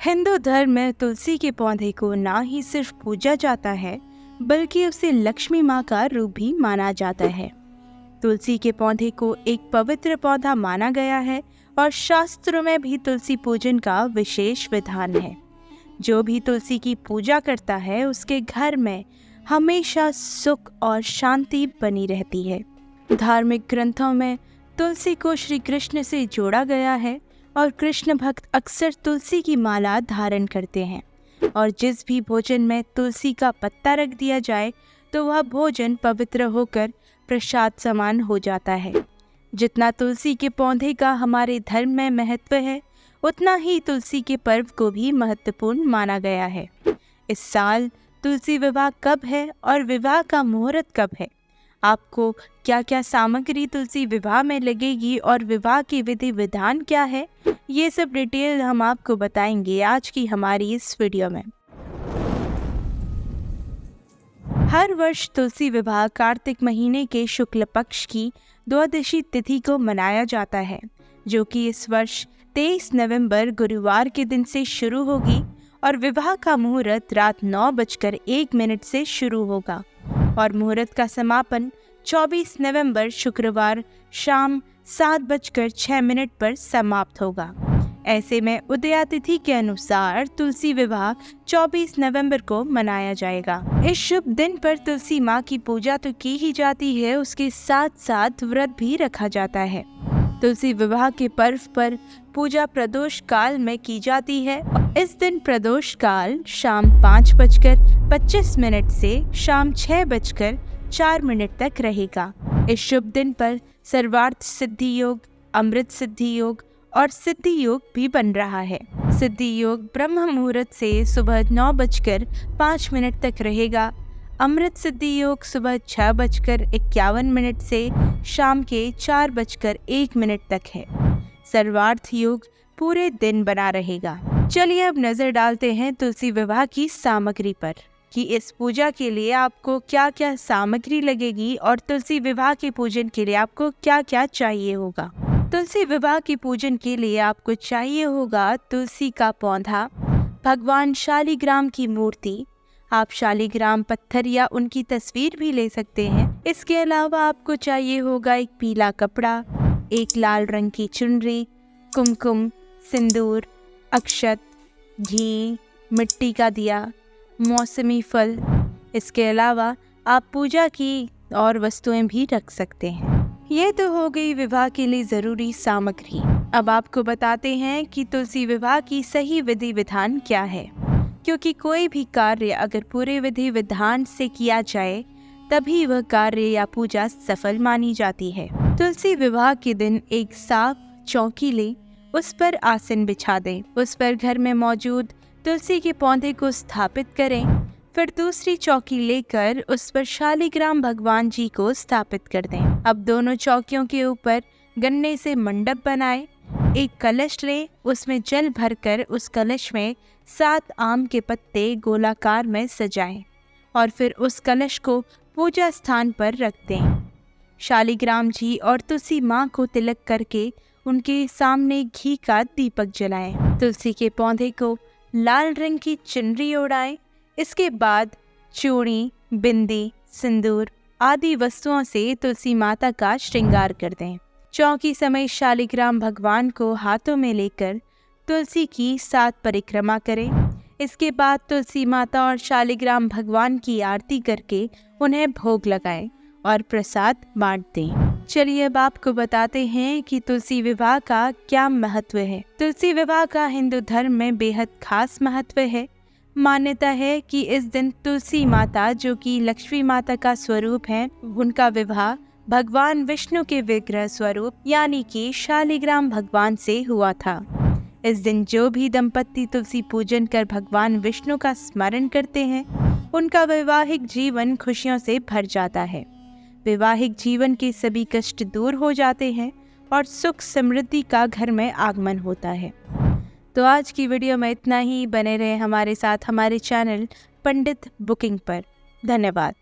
हिंदू धर्म में तुलसी के पौधे को ना ही सिर्फ पूजा जाता है बल्कि उसे लक्ष्मी माँ का रूप भी माना जाता है। तुलसी के पौधे को एक पवित्र पौधा माना गया है और शास्त्रों में भी तुलसी पूजन का विशेष विधान है। जो भी तुलसी की पूजा करता है उसके घर में हमेशा सुख और शांति बनी रहती है। धार्मिक ग्रंथों में तुलसी को श्री कृष्ण से जोड़ा गया है और कृष्ण भक्त अक्सर तुलसी की माला धारण करते हैं और जिस भी भोजन में तुलसी का पत्ता रख दिया जाए तो वह भोजन पवित्र होकर प्रसाद समान हो जाता है। जितना तुलसी के पौधे का हमारे धर्म में महत्व है उतना ही तुलसी के पर्व को भी महत्वपूर्ण माना गया है। इस साल तुलसी विवाह कब है और विवाह का मुहूर्त कब है, आपको क्या क्या सामग्री तुलसी विवाह में लगेगी और विवाह की विधि विधान क्या है, ये सब डिटेल हम आपको बताएंगे आज की हमारी इस वीडियो में। हर वर्ष तुलसी विवाह कार्तिक महीने के शुक्ल पक्ष की द्वादशी तिथि को मनाया जाता है, जो कि इस वर्ष 23 नवंबर गुरुवार के दिन से शुरू होगी और विवाह का मुहूर्त रात 9:01 से शुरू होगा और मुहूर्त का समापन 24 नवंबर शुक्रवार शाम 7:06 पर समाप्त होगा। ऐसे में उदया तिथि के अनुसार तुलसी विवाह 24 नवंबर को मनाया जाएगा। इस शुभ दिन पर तुलसी माँ की पूजा तो की ही जाती है, उसके साथ साथ व्रत भी रखा जाता है। तुलसी विवाह के पर्व पर पूजा प्रदोष काल में की जाती है। इस दिन प्रदोष काल शाम 5:25 से शाम 6:04 तक रहेगा। इस शुभ दिन पर सर्वार्थ सिद्धि योग, अमृत सिद्धि योग और सिद्धि योग भी बन रहा है। सिद्धि योग ब्रह्म मुहूर्त से सुबह 9:05 तक रहेगा। अमृत सिद्धि योग सुबह 6:51 से शाम के 4:01 तक है। सर्वार्थ योग पूरे दिन बना रहेगा। चलिए अब नजर डालते हैं तुलसी विवाह की सामग्री पर कि इस पूजा के लिए आपको क्या क्या सामग्री लगेगी और तुलसी विवाह के पूजन के लिए आपको क्या क्या चाहिए होगा। तुलसी विवाह के पूजन के लिए आपको चाहिए होगा तुलसी का पौधा, भगवान शालिग्राम की मूर्ति, आप शालिग्राम पत्थर या उनकी तस्वीर भी ले सकते हैं। इसके अलावा आपको चाहिए होगा एक पीला कपड़ा, एक लाल रंग की चुनरी, कुमकुम, सिंदूर, अक्षत, घी, मिट्टी का दिया, मौसमी फल। इसके अलावा आप पूजा की और वस्तुएं भी रख सकते हैं। ये तो हो गई विवाह के लिए जरूरी सामग्री। अब आपको बताते हैं कि तुलसी विवाह की सही विधि विधान क्या है, क्योंकि कोई भी कार्य अगर पूरे विधि विधान से किया जाए तभी वह कार्य या पूजा सफल मानी जाती है। तुलसी विवाह के दिन एक साफ चौकी ले, उस पर आसन बिछा दें, उस पर घर में मौजूद तुलसी के पौधे को स्थापित करें। फिर दूसरी चौकी लेकर उस पर शालिग्राम भगवान जी को स्थापित कर दें। अब दोनों चौकियों के ऊपर गन्ने से मंडप बनाएं। एक कलश लें, उसमें जल भरकर उस कलश में 7 आम के पत्ते गोलाकार में सजाएं और फिर उस कलश को पूजा स्थान पर रख दें। शालिग्राम जी और तुलसी माँ को तिलक करके उनके सामने घी का दीपक जलाएं। तुलसी के पौधे को लाल रंग की चुनरी ओढ़ाएं। इसके बाद चूड़ी, बिंदी, सिंदूर आदि वस्तुओं से तुलसी माता का श्रृंगार कर दें। चौकी समय शालिग्राम भगवान को हाथों में लेकर तुलसी की 7 परिक्रमा करें। इसके बाद तुलसी माता और शालिग्राम भगवान की आरती करके उन्हें भोग लगाएं और प्रसाद बांट दें। चलिए अब आपको बताते हैं कि तुलसी विवाह का क्या महत्व है। तुलसी विवाह का हिंदू धर्म में बेहद खास महत्व है। मान्यता है कि इस दिन तुलसी माता, जो कि लक्ष्मी माता का स्वरूप है, उनका विवाह भगवान विष्णु के विग्रह स्वरूप यानी कि शालिग्राम भगवान से हुआ था। इस दिन जो भी दंपत्ति तुलसी पूजन कर भगवान विष्णु का स्मरण करते हैं उनका वैवाहिक जीवन खुशियों से भर जाता है। वैवाहिक जीवन के सभी कष्ट दूर हो जाते हैं और सुख समृद्धि का घर में आगमन होता है। तो आज की वीडियो में इतना ही। बने रहे हमारे साथ हमारे चैनल पंडित बुकिंग पर। धन्यवाद।